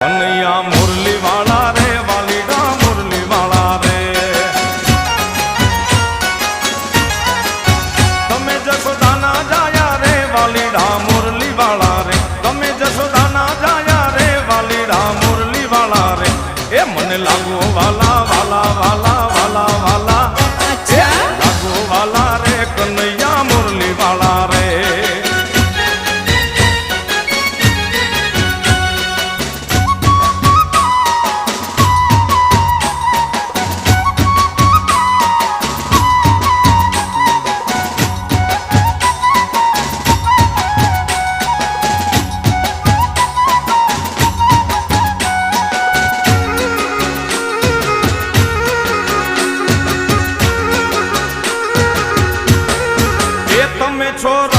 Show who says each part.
Speaker 1: કનૈયા મુરલી વાળા રે વાલીડા મુરલી વાળા રે તમે જશોદાના જાયા રે વાલીડા મુરલી વાળા રે તમે જશોદાના જાયા રે વાલીડા મુરલી વાળા રે એ મને લાગો વાલા વાલા વાલા વાલા વાલા લાગો વાલા રે કનૈયા મુરલી વાળા રે તમે છો